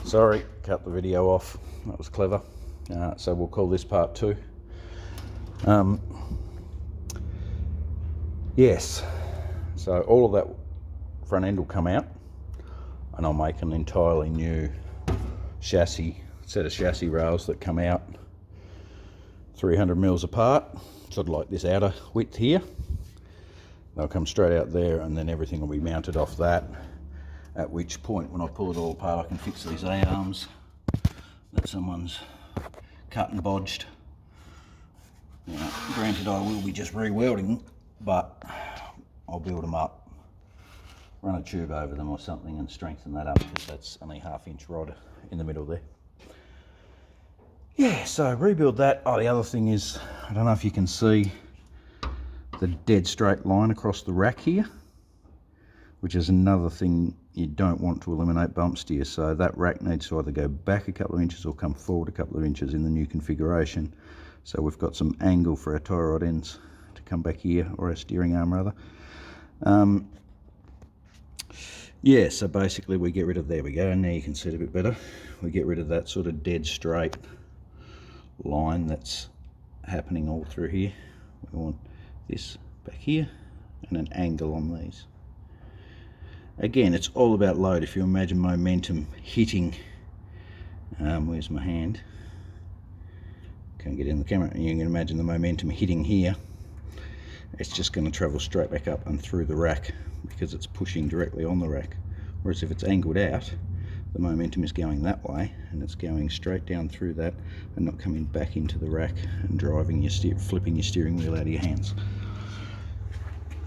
Sorry, cut the video off. That was clever. So we'll call this part 2. Yes, so all of that front end will come out and I'll make an entirely new set of chassis rails that come out 300 mils apart, sort of like this outer width here. They'll come straight out there and then everything will be mounted off that, at which point when I pull it all apart I can fix these A-arms that someone's cut and bodged. Now, granted I will be just re-welding, but I'll build them up, run a tube over them or something and strengthen that up, because that's only 1/2 inch rod in the middle there. Yeah, so rebuild that. Oh, the other thing is, I don't know if you can see the dead straight line across the rack here, which is another thing you don't want to eliminate bump steer. So that rack needs to either go back a couple of inches or come forward a couple of inches in the new configuration. So we've got some angle for our tie rod ends to come back here, or our steering arm rather. Yeah, so basically we get rid of, there we go, now you can see it a bit better. We get rid of that sort of dead straight line that's happening all through here. We want this back here and an angle on these. Again, it's all about load. If you imagine momentum hitting, where's my hand? Can't get in the camera. You can imagine the momentum hitting here. It's just going to travel straight back up and through the rack because it's pushing directly on the rack. Whereas if it's angled out, the momentum is going that way and it's going straight down through that and not coming back into the rack and driving your flipping your steering wheel out of your hands.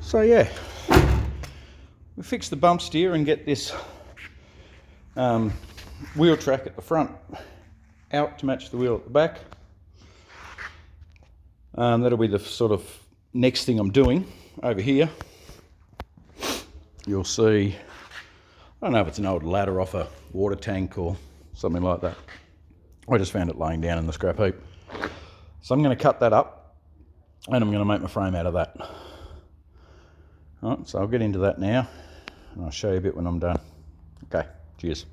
So yeah, we fix the bump steer and get this wheel track at the front out to match the wheel at the back. That'll be the sort of next thing I'm doing. Over here you'll see, I don't know if it's an old ladder off a water tank or something like that. I just found it laying down in the scrap heap. So I'm going to cut that up and I'm going to make my frame out of that. All right, so I'll get into that now and I'll show you a bit when I'm done. Okay, cheers.